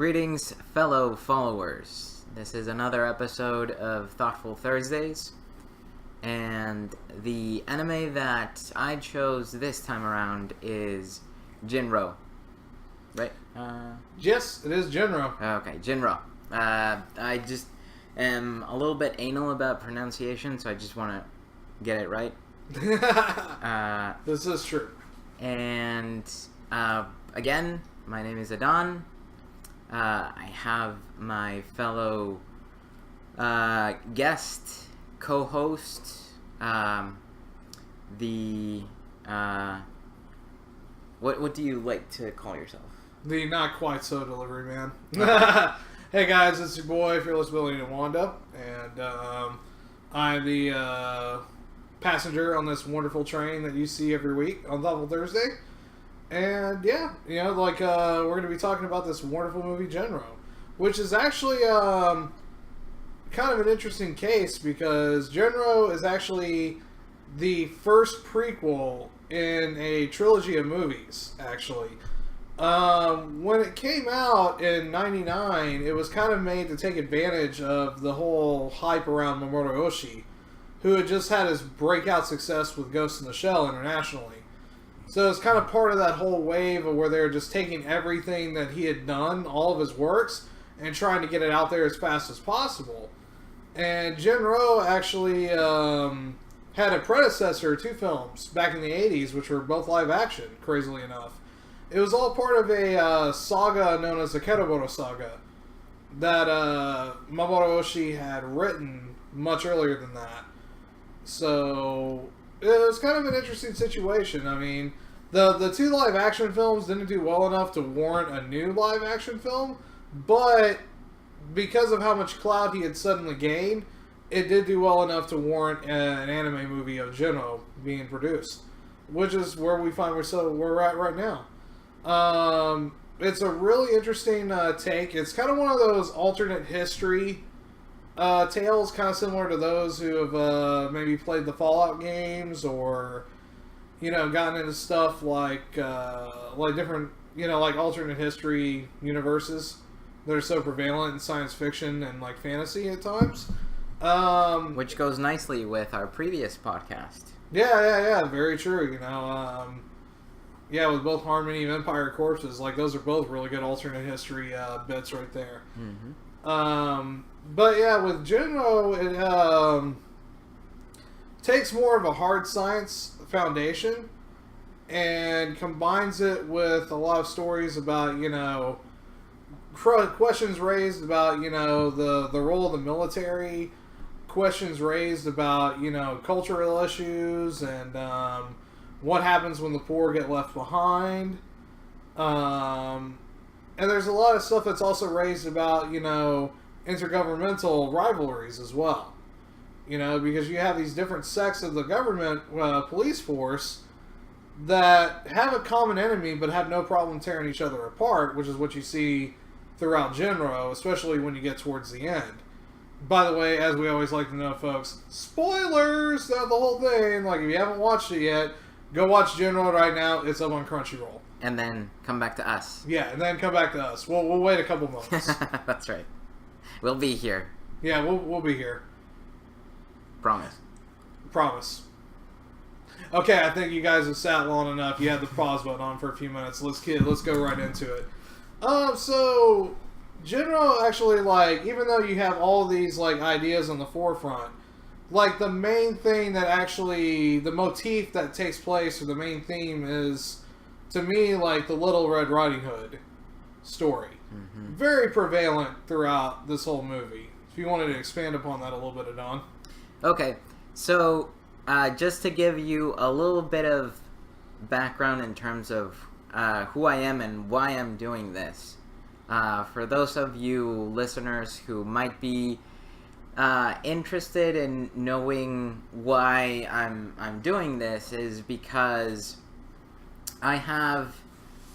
Greetings, fellow followers. This is another episode of Thoughtful Thursdays, and the anime that I chose this time around is Jin-Roh. Right? Yes, it is Jin-Roh. Okay, Jin-Roh. I just am a little bit anal about pronunciation, so I just want to get it right. This is true. And again, my name is Adan. I have my fellow guest, co-host, what do you like to call yourself? The not quite so delivery man. Hey guys, it's your boy Fearless Billy and Wanda, and I'm the passenger on this wonderful train that you see every week on Thoughtful Thursday. And yeah, we're going to be talking about this wonderful movie, Jin-Roh, which is actually kind of an interesting case because Jin-Roh is actually the first prequel in a trilogy of movies, actually. When it came out in '99, it was kind of made to take advantage of the whole hype around Mamoru Oshii, who had just had his breakout success with Ghost in the Shell internationally. So it's kind of part of that whole wave of where they're just taking everything that he had done, all of his works, and trying to get it out there as fast as possible. And Jin-Roh actually had a predecessor, 2 films, back in the 80s, which were both live action, crazily enough. It was all part of a saga known as the Keroboro Saga that Mamoru Oshii had written much earlier than that. So it was kind of an interesting situation. I mean, the 2 live action films didn't do well enough to warrant a new live action film, but because of how much clout he had suddenly gained, it did do well enough to warrant an anime movie of Jin-Roh being produced, which is where we find we're at right now. It's a really interesting take. It's kind of one of those alternate history tales, kind of similar to those who have maybe played the Fallout games or gotten into stuff like different like alternate history universes that are so prevalent in science fiction and like fantasy at times. Which goes nicely with our previous podcast. Yeah, very true. Yeah, with both Harmony and Empire Corpses, like those are both really good alternate history bits right there. Mm-hmm. But yeah, with Jin-Roh, it takes more of a hard science foundation and combines it with a lot of stories about questions raised about the role of the military, questions raised about cultural issues and what happens when the poor get left behind. And there's a lot of stuff that's also raised about, intergovernmental rivalries as well. Because you have these different sects of the government police force that have a common enemy but have no problem tearing each other apart, which is what you see throughout Jin-Roh, especially when you get towards the end. By the way, as we always like to know, folks, spoilers! The whole thing. Like, if you haven't watched it yet, go watch Jin-Roh right now. It's up on Crunchyroll. And then come back to us. Yeah, and then come back to us. We'll wait a couple months. That's right. We'll be here. Yeah, we'll be here. Promise. Okay, I think you guys have sat long enough. You had the pause button on for a few minutes. Let's go right into it. So Jin-Roh actually, even though you have all these ideas on the forefront, the main thing that actually, the motif that takes place, or the main theme is, to me, the Little Red Riding Hood story. Mm-hmm. Very prevalent throughout this whole movie. If you wanted to expand upon that a little bit, Adon. Okay, so just to give you a little bit of background in terms of who I am and why I'm doing this. For those of you listeners who might be interested in knowing why I'm doing this, is because I have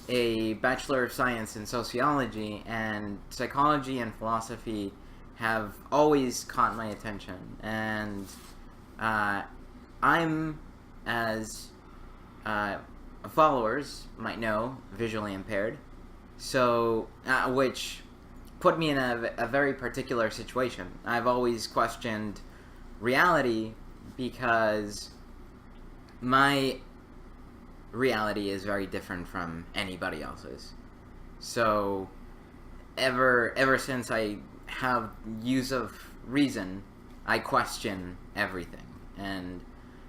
a Bachelor of Science in Sociology, and psychology and philosophy have always caught my attention, and I'm, as followers might know, visually impaired. So, which put me in a very particular situation. I've always questioned reality because my reality is very different from anybody else's. So ever since I have use of reason, I question everything, and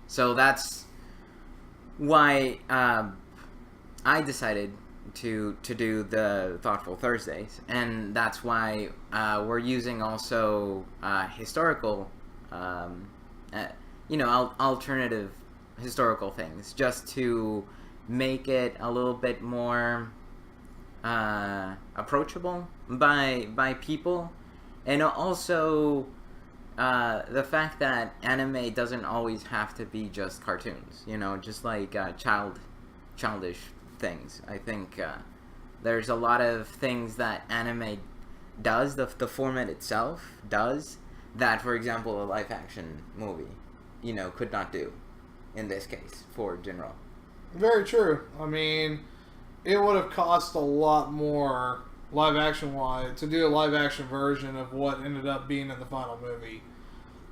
so that's why I decided to do the Thoughtful Thursdays, and that's why we're using also historical, alternative historical things, just to make it a little bit more approachable by people, and also the fact that anime doesn't always have to be just cartoons, just like childish things. I think there's a lot of things that anime does, the format itself does, that, for example, a live action movie, could not do in this case for Jin-Roh. Very true. I mean, it would have cost a lot more live action wise to do a live action version of what ended up being in the final movie.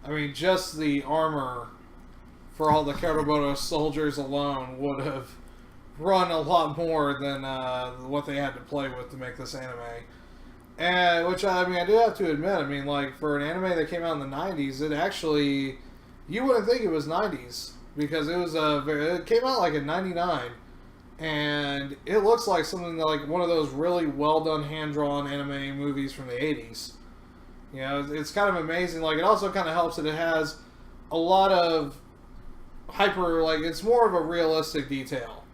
I mean, just the armor for all the Karoboto soldiers alone would have run a lot more than what they had to play with to make this anime. And which I do have to admit, like for an anime that came out in the 90s, it actually, you wouldn't think it was 90s because it came out like in 99. And it looks like something that, like one of those really well done hand drawn anime movies from the 80s. It's kind of amazing. Like, it also kind of helps that it has a lot of it's more of a realistic detail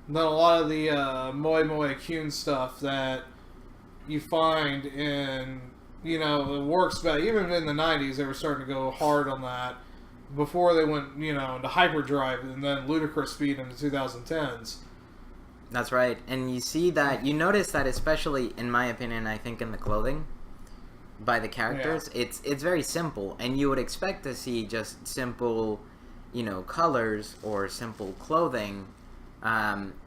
than a lot of the Moe Moe Kyun stuff that you find in, the works. But even in the 90s, they were starting to go hard on that before they went, into hyperdrive and then ludicrous speed in the 2010s. That's right. And you notice that, especially in my opinion, I think in the clothing by the characters, it's very simple, and you would expect to see just simple, colors or simple clothing,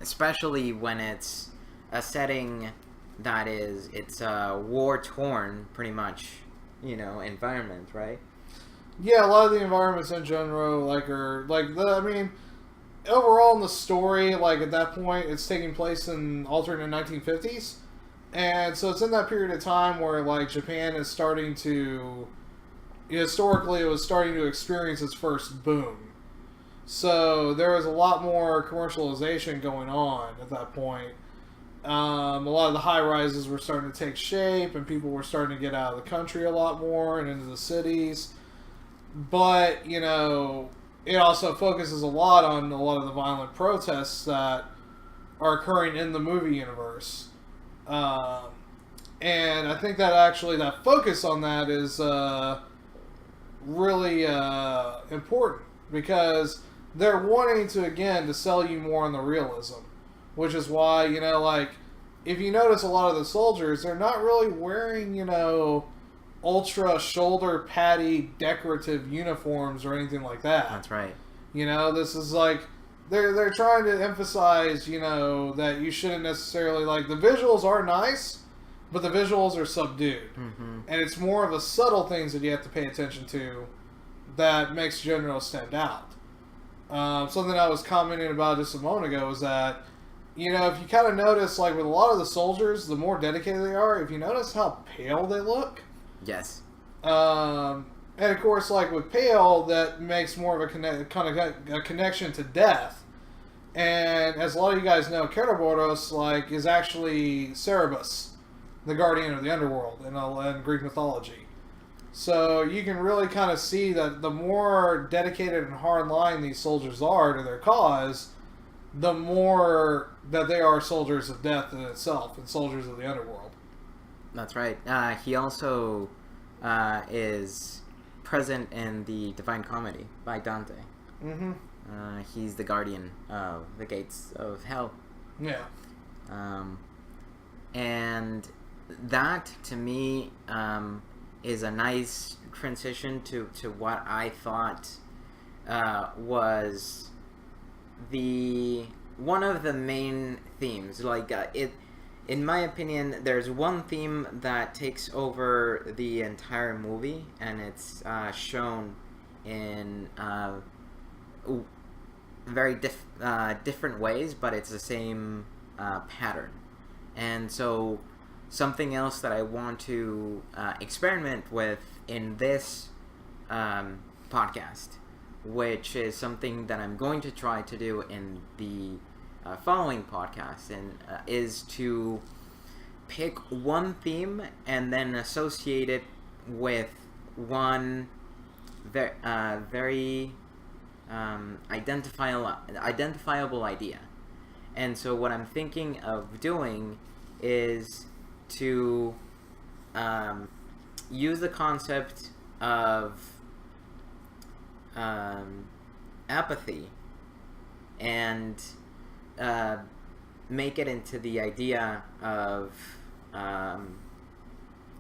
especially when it's a setting that it's a war-torn, pretty much, environment, right? Yeah, a lot of the environments in general, overall in the story, at that point, it's taking place in alternate 1950s. And so it's in that period of time where, Japan is starting to... Historically, it was starting to experience its first boom. So there was a lot more commercialization going on at that point. A lot of the high-rises were starting to take shape, and people were starting to get out of the country a lot more and into the cities. But, it also focuses a lot on a lot of the violent protests that are occurring in the movie universe. And I think that actually that focus on that is really important because they're wanting to, again, to sell you more on the realism, which is why, if you notice a lot of the soldiers, they're not really wearing, ultra shoulder patty decorative uniforms or anything like that. That's right. This is they're trying to emphasize, that you shouldn't necessarily the visuals are nice, but the visuals are subdued. Mm-hmm. And it's more of the subtle things that you have to pay attention to that makes Jin-Roh stand out. Something I was commenting about just a moment ago is that, if you kind of notice, with a lot of the soldiers, the more dedicated they are, if you notice how pale they look. Yes. And of course, with pale, that makes more of a connection to death. And as a lot of you guys know, Keroboros, is actually Cerberus, the guardian of the underworld in Greek mythology. So you can really kind of see that the more dedicated and hard-line these soldiers are to their cause, the more that they are soldiers of death in itself and soldiers of the underworld. That's right. He also is present in the Divine Comedy by Dante. Mm-hmm. He's the guardian of the gates of hell. Yeah. And that, to me, is a nice transition to what I thought was one of the main themes. in my opinion, there's one theme that takes over the entire movie, and it's shown in very different ways, but it's the same pattern. And so, something else that I want to experiment with in this podcast, which is something that I'm going to try to do in the following podcast, and is to pick one theme and then associate it with one very identifiable idea. And so what I'm thinking of doing is to use the concept of apathy and make it into the idea of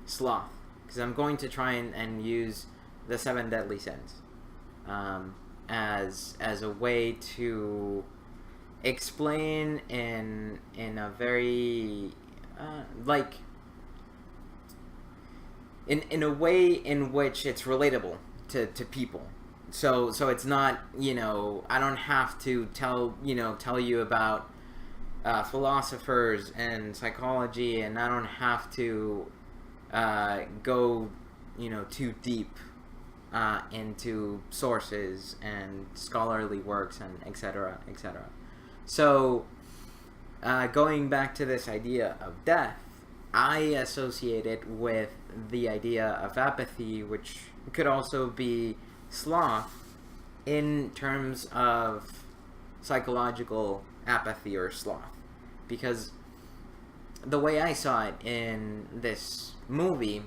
sloth, because I'm going to try and use the 7 deadly sins as a way to explain in a very in a way in which it's relatable to people. So it's not, I don't have to tell you about philosophers and psychology, and I don't have to go too deep into sources and scholarly works and etc. etc. So going back to this idea of death, I associate it with the idea of apathy, which could also be sloth in terms of psychological apathy or sloth. Because the way I saw it in this movie,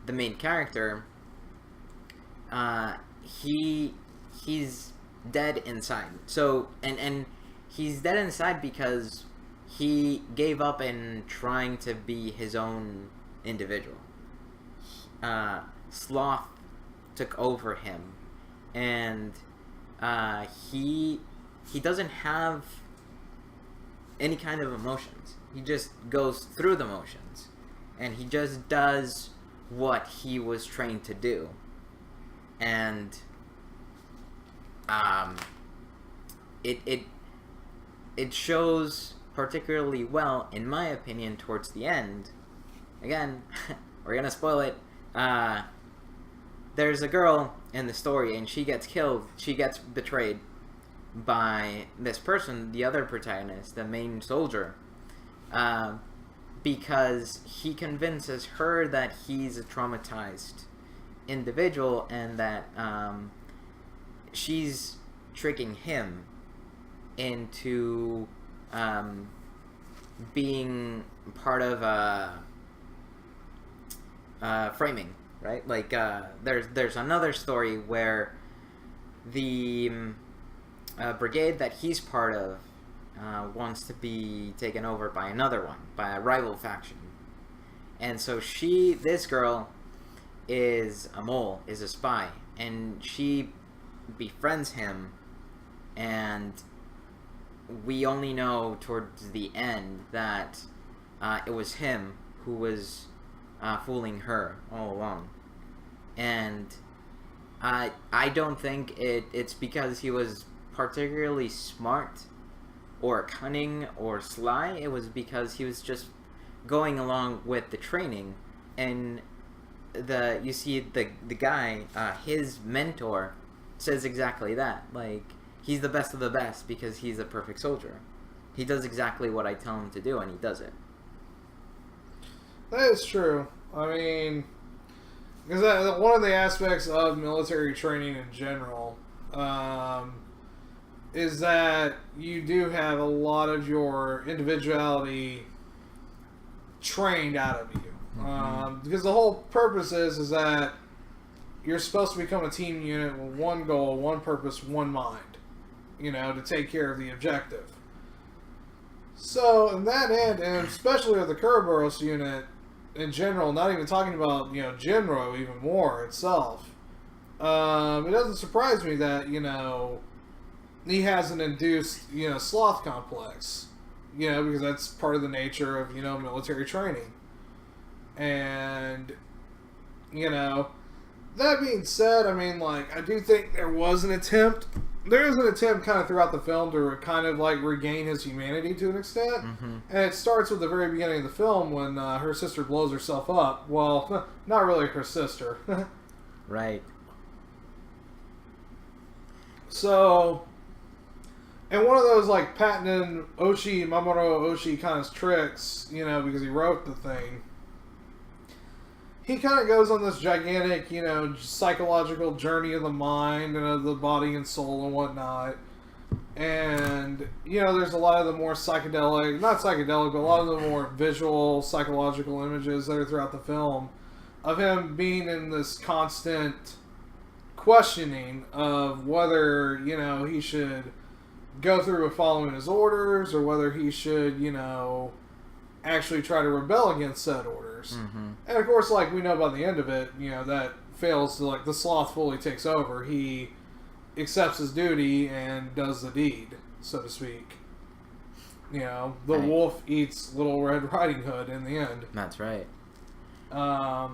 the main character, he's dead inside. So and he's dead inside because he gave up in trying to be his own individual. Sloth took over him, and he doesn't have any kind of emotions. He just goes through the motions, and he just does what he was trained to do. And it shows particularly well, in my opinion, towards the end. Again, we're gonna spoil it. There's a girl in the story, and she gets killed. She gets betrayed by this person, the other protagonist, the main soldier, because he convinces her that he's a traumatized individual, and that she's tricking him into being part of framing, right? Like there's another story where the brigade that he's part of wants to be taken over by another one, by a rival faction. And so this girl is a mole, is a spy, and she befriends him, and we only know towards the end that it was him who was fooling her all along. And I don't think it's because he was particularly smart or cunning or sly. It was because he was just going along with the training. And you see the guy, his mentor, says exactly that. Like, he's the best of the best because he's a perfect soldier. He does exactly what I tell him to do, and he does it. That is true. I mean, because one of the aspects of military training in general is that you do have a lot of your individuality trained out of you. Because the whole purpose is that you're supposed to become a team unit with one goal, one purpose, one mind, to take care of the objective. So, in that end, and especially with the Kerberos unit in general, not even talking about, Jin-Roh even more itself, it doesn't surprise me that, he has an induced, sloth complex, because that's part of the nature of, military training. And, that being said, I mean, like, I do think there is an attempt kind of throughout the film to kind of, like, regain his humanity to an extent. Mm-hmm. And it starts with the very beginning of the film when her sister blows herself up. Well, not really her sister. Right. So, and one of those, like, patented Mamoru Oshii kind of tricks, because he wrote the thing, he kind of goes on this gigantic, psychological journey of the mind and of the body and soul and whatnot. And, there's a lot of the more psychedelic, not psychedelic, but a lot of the more visual, psychological images that are throughout the film of him being in this constant questioning of whether, he should go through with following his orders or whether he should, actually try to rebel against said orders. Mm-hmm. And of course, like, we know by the end of it, that fails to, like, the Sloth fully takes over. He accepts his duty and does the deed, so to speak. The right. wolf eats Little Red Riding Hood in the end. That's right. Yeah,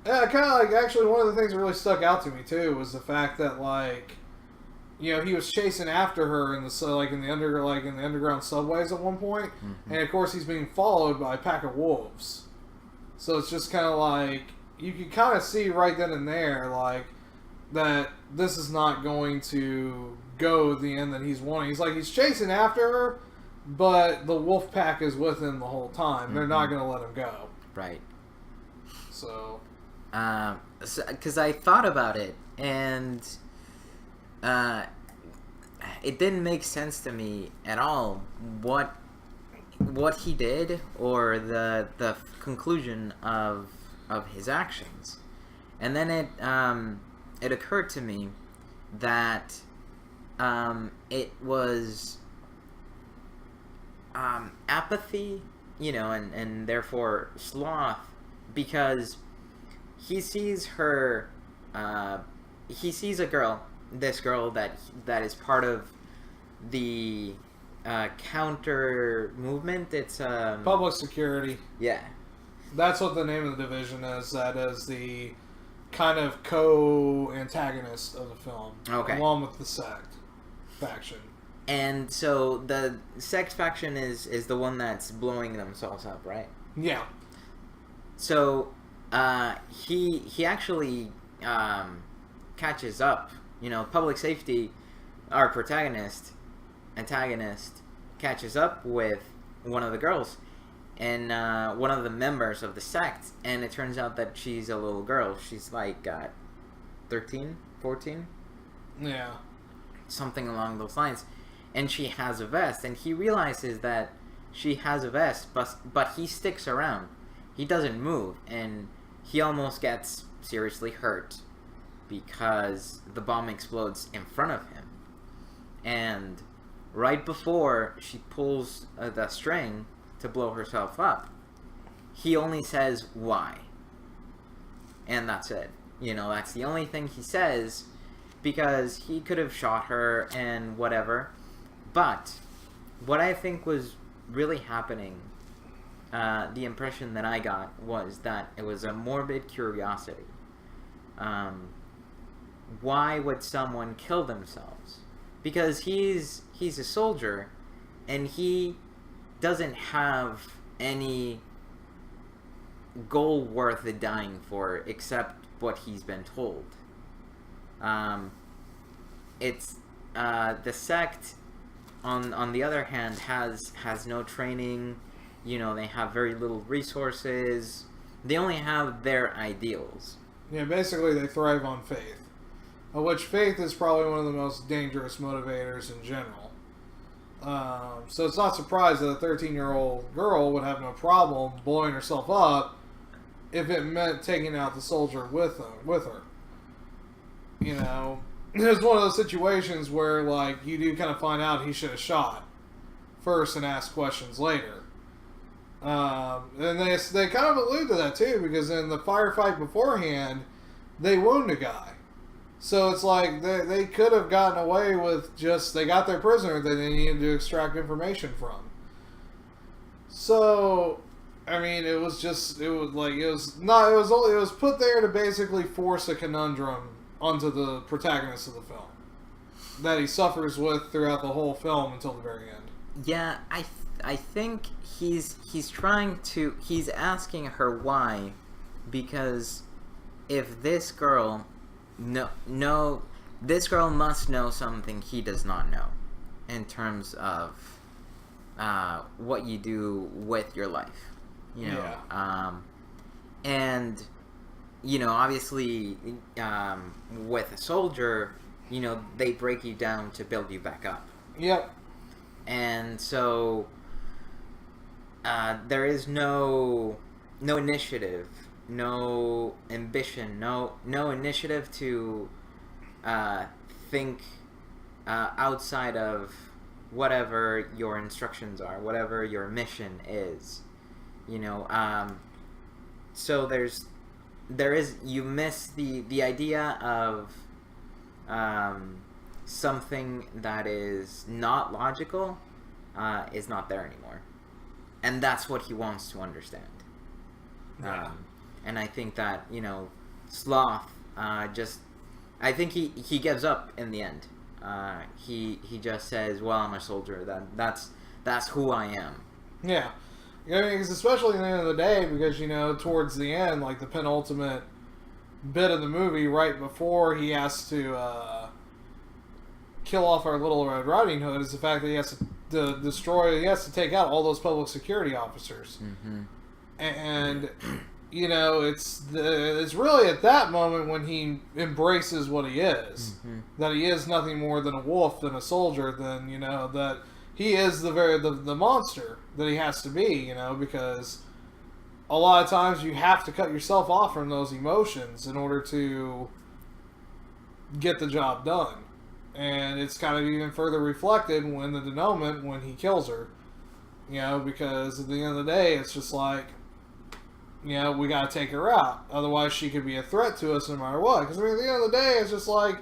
kind of like, actually, one of the things that really stuck out to me, too, was the fact that, like, he was chasing after her in the underground subways at one point, Mm-hmm. and of course he's being followed by a pack of wolves. So it's just kind of like, you can kind of see right then and there, like, that this is not going to go the end that he's wanting. He's chasing after her, but the wolf pack is with him the whole time. Mm-hmm. They're not going to let him go. Right. So, because I thought about it, and it didn't make sense to me at all what he did or the conclusion of his actions. And then it occurred to me that it was apathy, and therefore sloth, because he sees her, he sees this girl that is part of the counter movement. It's public security. Yeah. That's what the name of the division is. That is the kind of co-antagonist of the film. Okay. Along with the sect faction. And so the sect faction is the one that's blowing themselves up, right? Yeah. So he actually catches up. Public safety, our antagonist, catches up with one of the girls and one of the members of the sect, and it turns out that she's a little girl. She's like 13, 14? Yeah. Something along those lines. And she has a vest, and he realizes that she has a vest, but he sticks around. He doesn't move, and he almost gets seriously hurt because the bomb explodes in front of him. And right before she pulls the string to blow herself up, he only says, "Why?" And that's it. That's the only thing he says, because he could have shot her and whatever. But what I think was really happening, the impression that I got was that it was a morbid curiosity. Why would someone kill themselves? Because he's a soldier, and he doesn't have any goal worth dying for except what he's been told. It's the sect, on the other hand, has no training. They have very little resources. They only have their ideals. Yeah, basically they thrive on faith. Which faith is probably one of the most dangerous motivators in general. So it's not surprised that a 13-year-old girl would have no problem blowing herself up if it meant taking out the soldier with her. There's one of those situations where, like, you do kind of find out he should have shot first and ask questions later. And they kind of allude to that too, because in the firefight beforehand, they wound a guy. So it's like they could have gotten away with they got their prisoner that they needed to extract information from. So, I mean, it was put there to basically force a conundrum onto the protagonist of the film that he suffers with throughout the whole film until the very end. Yeah, I think he's asking her why, because if this girl this girl must know something he does not know in terms of what you do with your life, you know. Yeah. And you know, obviously, with a soldier, you know, they break you down to build you back up. Yep. And so there is no initiative, no ambition, no initiative to think outside of whatever your instructions are, whatever your mission is, you know. So you miss the idea of something that is not logical is not there anymore, and that's what he wants to understand. Yeah. And I think that, you know, Sloth I think he gives up in the end. He just says, "Well, I'm a soldier. That's who I am." Yeah. I mean, because especially at the end of the day, because, you know, towards the end, like the penultimate bit of the movie, right before he has to kill off our Little Red Riding Hood, is the fact that he has to take out all those public security officers. Mm-hmm. And you know, it's really at that moment when he embraces what he is, Mm-hmm. that he is nothing more than a wolf, than a soldier, than, you know, that he is the monster that he has to be, you know, because a lot of times you have to cut yourself off from those emotions in order to get the job done. And it's kind of even further reflected when the denouement, when he kills her, you know, because at the end of the day, it's just like, you know, we got to take her out. Otherwise, she could be a threat to us no matter what. Because, I mean, at the end of the day, it's just like,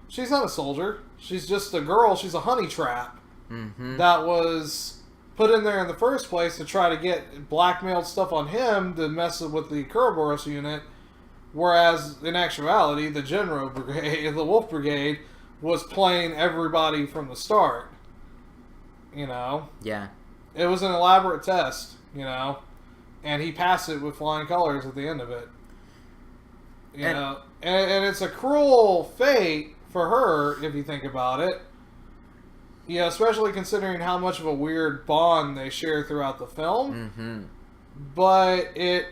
she's not a soldier. She's just a girl. She's a honey trap that was put in there in the first place to try to get blackmailed stuff on him to mess with the Ouroboros unit. Whereas, in actuality, the Jin-Roh Brigade, the Wolf Brigade, was playing everybody from the start. You know? Yeah. It was an elaborate test, you know? And he passed it with flying colors at the end of it. You know? And it's a cruel fate for her, if you think about it. You know, especially considering how much of a weird bond they share throughout the film. Mm-hmm. But it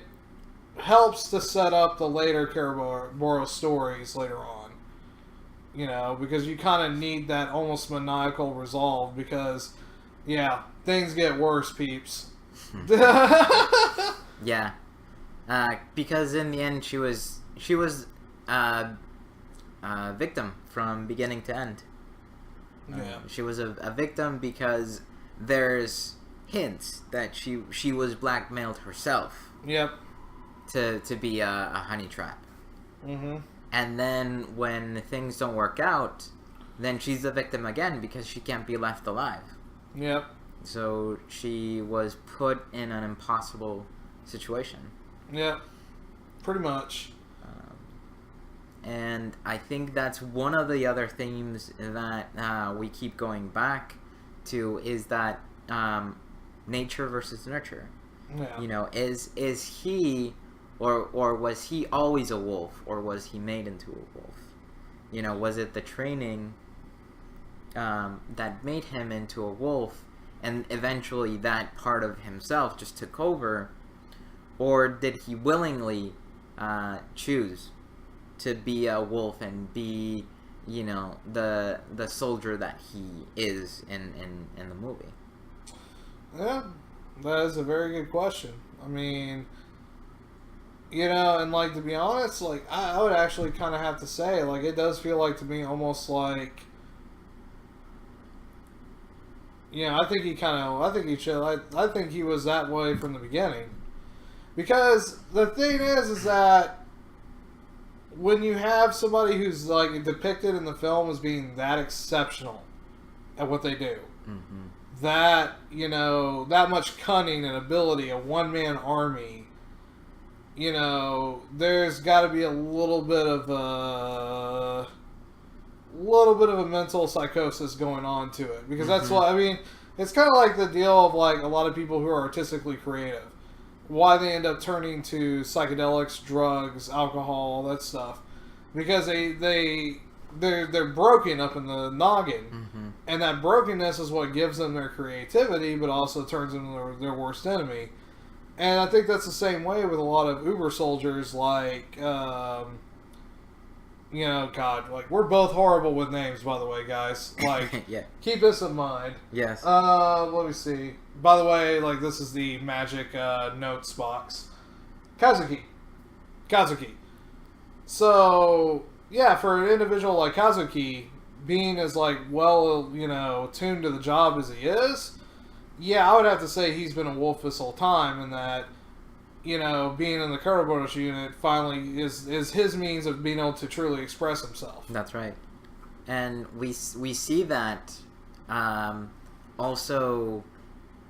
helps to set up the later Ouroboros stories later on. You know, because you kind of need that almost maniacal resolve because, yeah, things get worse, peeps. Yeah, because in the end she was victim from beginning to end. Yeah, she was a victim because there's hints that she was blackmailed herself. Yep. To be a honey trap. Mm-hmm. And then when things don't work out, then she's the victim again because she can't be left alive. Yep. So she was put in an impossible situation. Yep. Pretty much. And I think that's one of the other themes that we keep going back to is that nature versus nurture. Yeah. You know, is he or was he always a wolf, or was he made into a wolf? You know, was it the training that made him into a wolf, and eventually that part of himself just took over, or did he willingly choose to be a wolf and be, you know, the soldier that he is in the movie? Yeah, that is a very good question. I mean, you know, and like, to be honest, like, I would actually kind of have to say, like, it does feel like to me almost like, you know, I think he was that way from the beginning. Because the thing is that when you have somebody who's, like, depicted in the film as being that exceptional at what they do, that, that much cunning and ability, a one-man army, there's got to be a little bit of a mental psychosis going on to it, because that's what I mean. It's kind of like the deal of like a lot of people who are artistically creative, why they end up turning to psychedelics, drugs, alcohol, all that stuff, because they're broken up in the noggin, and that brokenness is what gives them their creativity, but also turns them into their worst enemy. And I think that's the same way with a lot of Uber soldiers, like, God, like, we're both horrible with names, by the way, guys. Like, yeah. Keep this in mind. Yes. Let me see. By the way, like, this is the magic notes box. Kazuki. So, yeah, for an individual like Kazuki, being as, like, well, tuned to the job as he is, yeah, I would have to say he's been a wolf this whole time, and that, being in the Kuroboros unit finally is his means of being able to truly express himself. That's right. And we see that also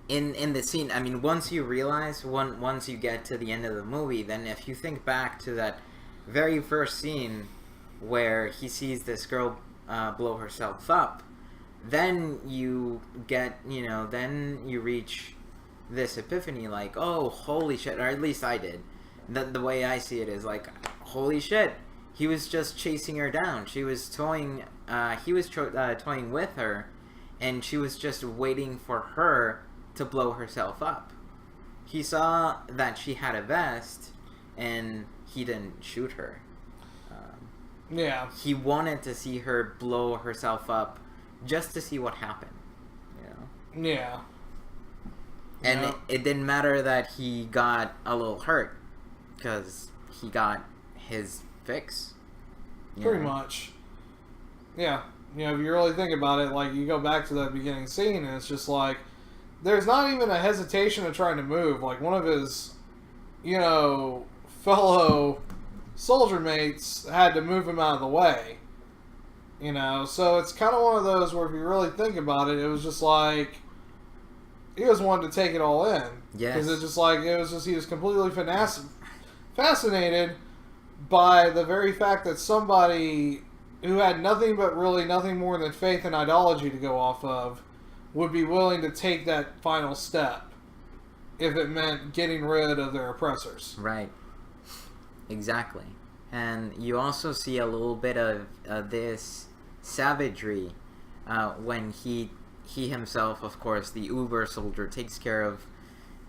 in the scene. I mean, once you realize, once you get to the end of the movie, then if you think back to that very first scene where he sees this girl blow herself up, then you get, then you reach this epiphany, like, oh, holy shit, or at least I did. The way I see it is like, holy shit, he was just chasing her down. She was toying, toying with her, and she was just waiting for her to blow herself up. He saw that she had a vest, and he didn't shoot her. Yeah. He wanted to see her blow herself up just to see what happened, Yeah. And it didn't matter that he got a little hurt, because he got his fix. Pretty much. Yeah. If you really think about it, like, you go back to that beginning scene, and it's just like, there's not even a hesitation of trying to move. Like, one of his, fellow soldier mates had to move him out of the way. So it's kind of one of those where if you really think about it, it was just like, he just wanted to take it all in. Yes. Because it's just like, he was completely fascinated by the very fact that somebody who had nothing but really nothing more than faith and ideology to go off of would be willing to take that final step if it meant getting rid of their oppressors. Right. Exactly. And you also see a little bit of this savagery when he himself, of course, the Uber soldier, takes care of,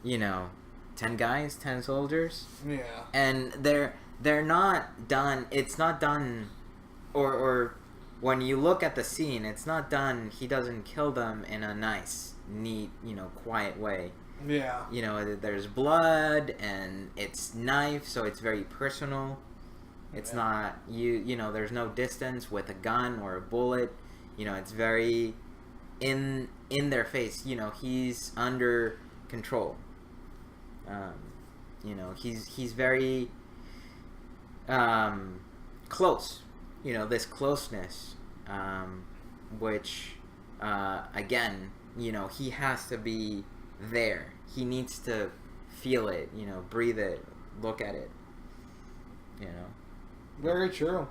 10 soldiers. Yeah. And they're not done. It's not done, or when you look at the scene, it's not done. He doesn't kill them in a nice, neat, quiet way. Yeah. There's blood, and it's knife, so it's very personal. It's not, there's no distance with a gun or a bullet. It's very in their face. He's under control. He's very close. This closeness, which, again, he has to be there. He needs to feel it, breathe it, look at it, Very true.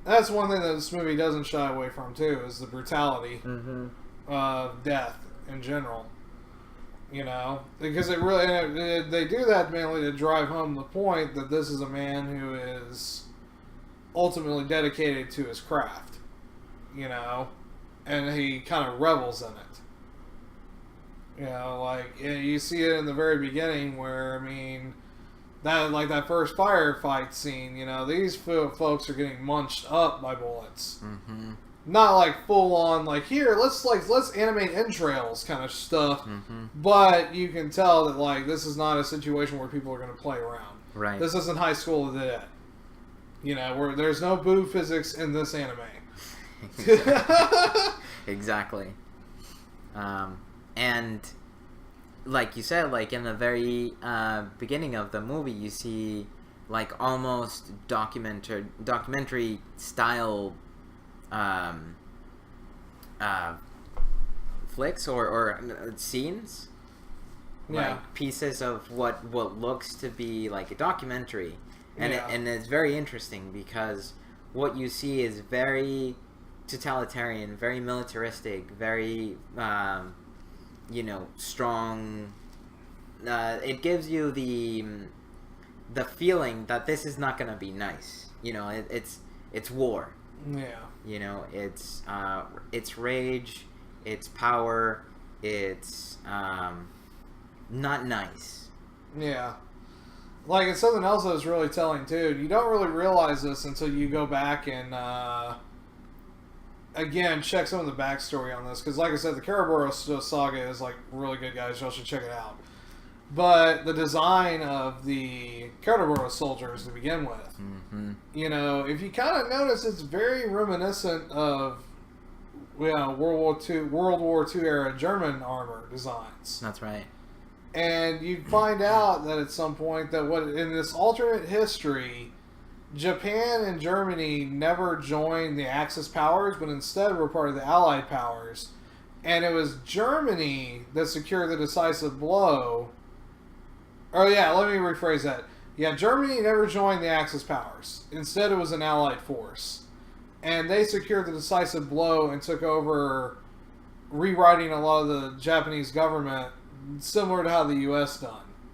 That's one thing that this movie doesn't shy away from, too, is the brutality of death in general. Because it really, they do that mainly to drive home the point that this is a man who is ultimately dedicated to his craft, and he kind of revels in it. You see it in the very beginning where, that first firefight scene, these folks are getting munched up by bullets. Mm-hmm. Not like full on, here, let's animate entrails kind of stuff. Mm-hmm. But you can tell that, this is not a situation where people are going to play around. Right. This isn't High School of the Dead. Where there's no boo physics in this anime. Exactly. And like you said, in the very beginning of the movie, you see almost documentary style uh, flicks or scenes, like pieces of what looks to be like a documentary, and and it's very interesting because what you see is very totalitarian, very militaristic, very strong. It gives you the feeling that this is not gonna be nice. It's war. Yeah. It's rage, it's power, it's not nice. Yeah. Like, it's something else that's really telling, too. You don't really realize this until you go back and, again, check some of the backstory on this. Because, like I said, the Karaboros saga is, like, really good, guys. Y'all should check it out. But the design of the Karaboros soldiers to begin with, if you kind of notice, it's very reminiscent of World War II era German armor designs. That's right. And you find out that at some point that in this alternate history, Japan and Germany never joined the Axis powers, but instead were part of the Allied powers. And it was Germany that secured the decisive blow. Oh yeah, let me rephrase that. Yeah, Germany never joined the Axis powers. Instead, it was an Allied force. And they secured the decisive blow and took over rewriting a lot of the Japanese government, similar to how the U.S.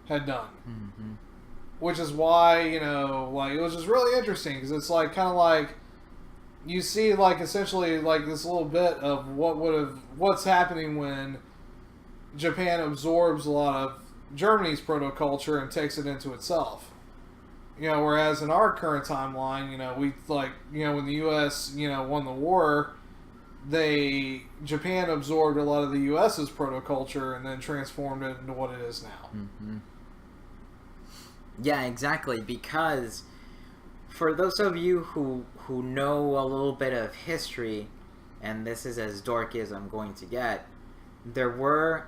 had done. Mm-hmm. Which is why, it was just really interesting, because it's like, kind of like, you see, like, essentially, like, this little bit of what's happening when Japan absorbs a lot of Germany's proto-culture and takes it into itself. Whereas in our current timeline, when the U.S., won the war, Japan absorbed a lot of the U.S.'s proto-culture and then transformed it into what it is now. Mm-hmm. Yeah, exactly, because for those of you who know a little bit of history, and this is as dorky as I'm going to get, there were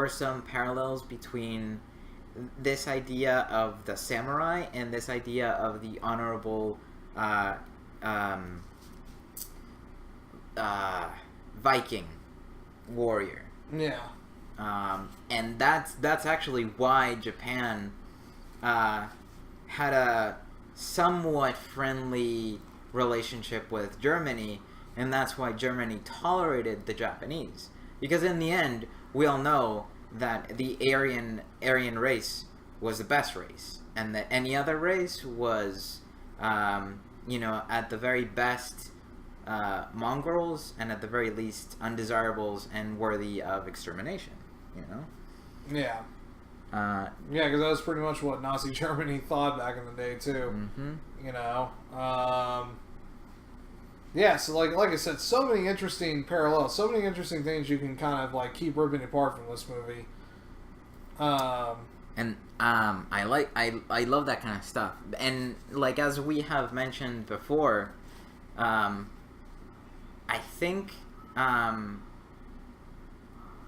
some parallels between this idea of the samurai and this idea of the honorable Viking warrior. Yeah. And that's actually why Japan had a somewhat friendly relationship with Germany, and that's why Germany tolerated the Japanese. Because in the end, we all know that the Aryan race was the best race, and that any other race was, at the very best, mongrels, and at the very least, undesirables and worthy of extermination. Yeah. Yeah, because that was pretty much what Nazi Germany thought back in the day too. Mm-hmm. Yeah, so like I said, so many interesting parallels, so many interesting things you can kind of like keep ripping apart from this movie. I love that kind of stuff. And like as we have mentioned before, I think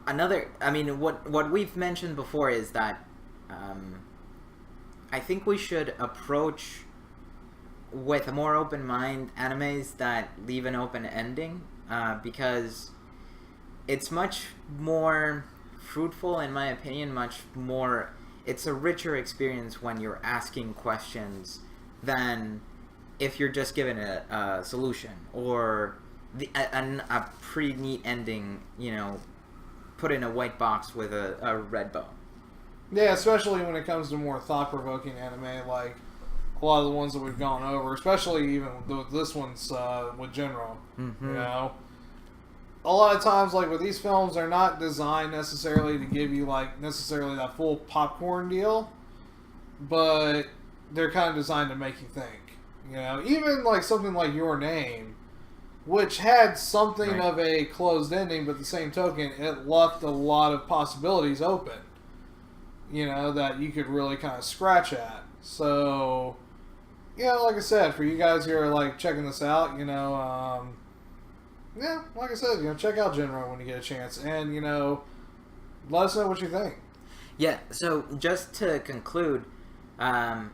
what we've mentioned before is that I think we should approach with a more open mind animes that leave an open ending, because it's much more fruitful, in my opinion, it's a richer experience when you're asking questions than if you're just given a solution or a pretty neat ending, put in a white box with a red bow. Yeah, especially when it comes to more thought-provoking anime, like a lot of the ones that we've gone over, especially even this one's with Jin-Roh. Mm-hmm. A lot of times, like with these films, they're not designed necessarily to give you like necessarily that full popcorn deal, but they're kind of designed to make you think. Even like something like Your Name, which had something of a closed ending, but at the same token, it left a lot of possibilities open. That you could really kind of scratch at. So, like I said, for you guys who are like checking this out, like I said, check out Jin-Roh when you get a chance, and let us know what you think. Yeah. So just to conclude, I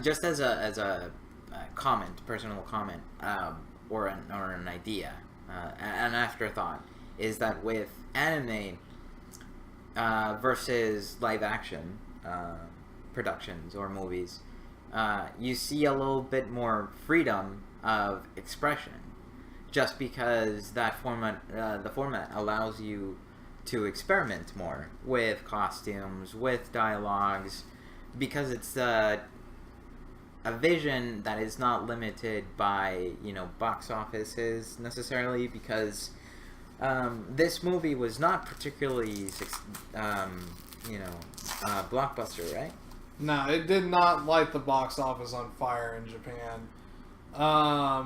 just as a comment, personal comment, or an idea, an afterthought, is that with anime versus live action productions or movies, you see a little bit more freedom of expression, just because that format, the format allows you to experiment more with costumes, with dialogues, because it's a vision that is not limited by, you know, box offices necessarily, because this movie was not particularly blockbuster, right? No, it did not light the box office on fire in Japan. I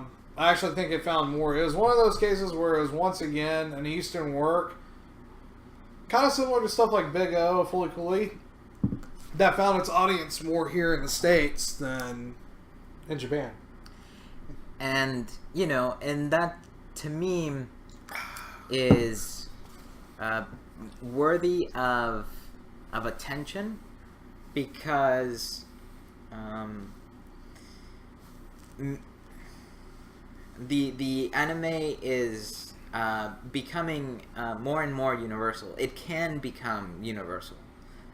actually think it found more. It was one of those cases where it was once again an Eastern work, kind of similar to stuff like Big O, Fully Cooley, that found its audience more here in the States than in Japan. And, you know, and that, to me, is worthy of attention, because the anime is becoming more and more universal. It can become universal.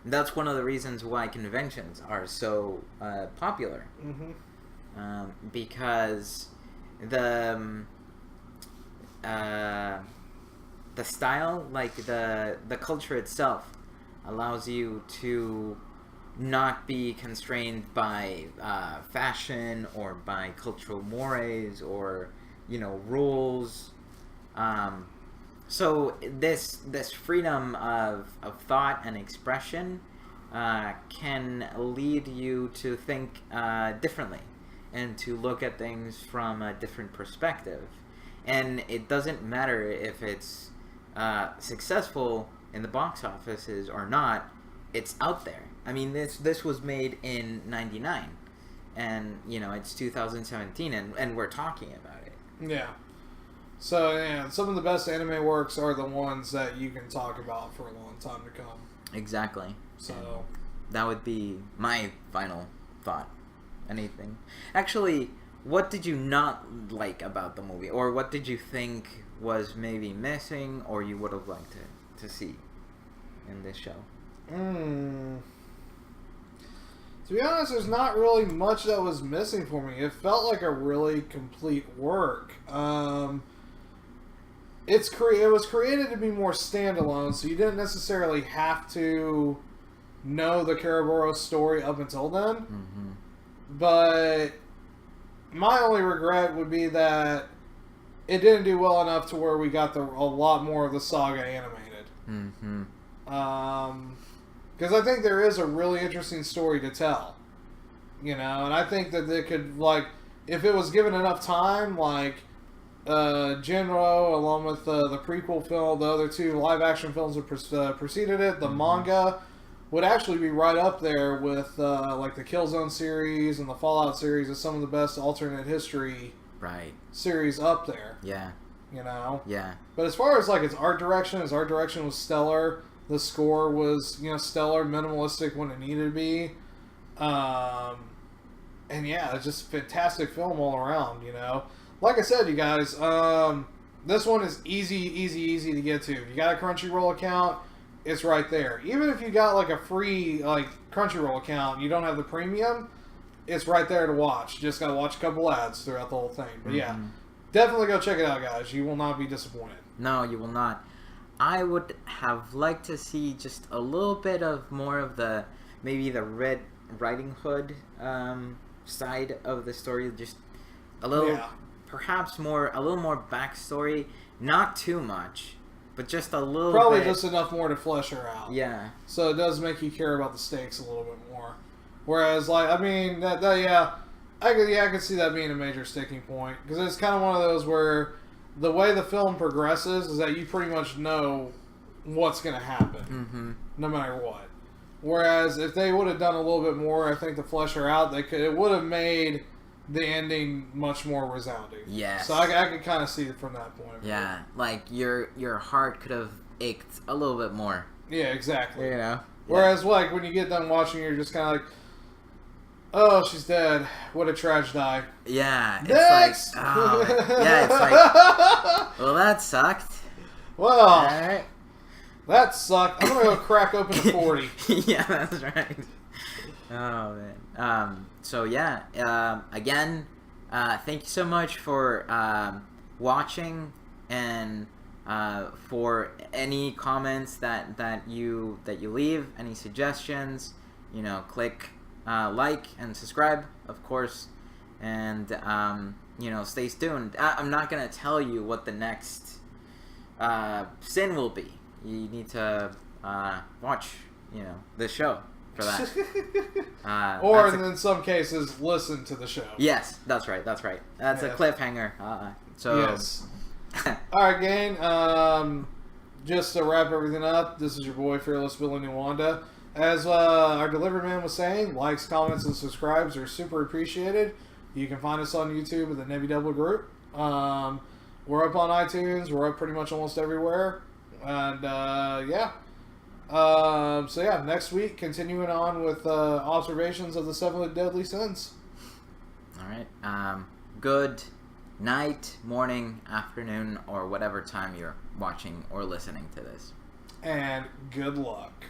That's one of the reasons why conventions are so popular. Because the style, like the culture itself, allows you to not be constrained by fashion or by cultural mores or, you know, rules. So this freedom of thought and expression can lead you to think differently and to look at things from a different perspective. And it doesn't matter if it's successful in the box offices or not. It's out there. I mean, this was made in '99, and, you know, it's 2017, and we're talking about it. Yeah. So, yeah, some of the best anime works are the ones that you can talk about for a long time to come. Exactly. So and that would be my final thought. Anything? Actually, what did you not like about the movie, or what did you think was maybe missing, or you would have liked to see in this show? To be honest, there's not really much that was missing for me. It felt like a really complete work. It was created to be more standalone, so you didn't necessarily have to know the Karaboro story up until then. Mm-hmm. But my only regret would be that it didn't do well enough to where we got a lot more of the saga animated. Mm-hmm. Because I think there is a really interesting story to tell, you know, and I think that they could, like, if it was given enough time, like Jin-Roh, along with the prequel film, the other two live action films that preceded it, the manga would actually be right up there with like the Killzone series and the Fallout series as some of the best alternate history series up there. Yeah. You know? Yeah. But as far as like its art direction was stellar. The score was, you know, stellar, minimalistic when it needed to be. And yeah, it's just fantastic film all around, you know. Like I said, you guys, this one is easy to get to. If you got a Crunchyroll account, it's right there. Even if you got like a free like Crunchyroll account and you don't have the premium, it's right there to watch. Just gotta watch a couple ads throughout the whole thing. But yeah, definitely go check it out, guys. You will not be disappointed. No, you will not. I would have liked to see just a little bit of more of the, maybe the Red Riding Hood side of the story. Just a little, perhaps a little more backstory. Not too much, but just a little Probably bit. just enough more to flesh her out. Yeah. So it does make you care about the stakes a little bit more. Whereas, like, I mean, I could see that being a major sticking point. Because it's kind of one of those where the way the film progresses is that you pretty much know what's going to happen, no matter what. Whereas if they would have done a little bit more, I think, to flesh her out, it would have made the ending much more resounding. Yes. So I could kind of see it from that point of view. Yeah, like your heart could have ached a little bit more. Yeah, exactly. You know. Whereas, like, when you get done watching, you're just kind of like, Oh, she's dead. What a trash die. Yeah, it's Next! like, oh, yeah, it's like, well, that sucked. Well, Alright. that sucked. I'm gonna go crack open a 40. Yeah, that's right. Oh, man. So, yeah, again, thank you so much for watching, and for any comments that you leave, any suggestions, click like and subscribe, of course, and stay tuned. I'm not gonna tell you what the next sin will be. You need to watch the show for that. Or in some cases, listen to the show. Yes, that's right. That's a cliffhanger. Yes. Alright, gang. Just to wrap everything up, this is your boy, Fearless Billy Wanda. As our delivery man was saying, likes, comments, and subscribes are super appreciated. You can find us on YouTube with the Navy Double Group. We're up on iTunes. We're up pretty much almost everywhere. And, yeah. So, yeah, next week, continuing on with observations of the 7 deadly sins. All right. Good night, morning, afternoon, or whatever time you're watching or listening to this. And good luck.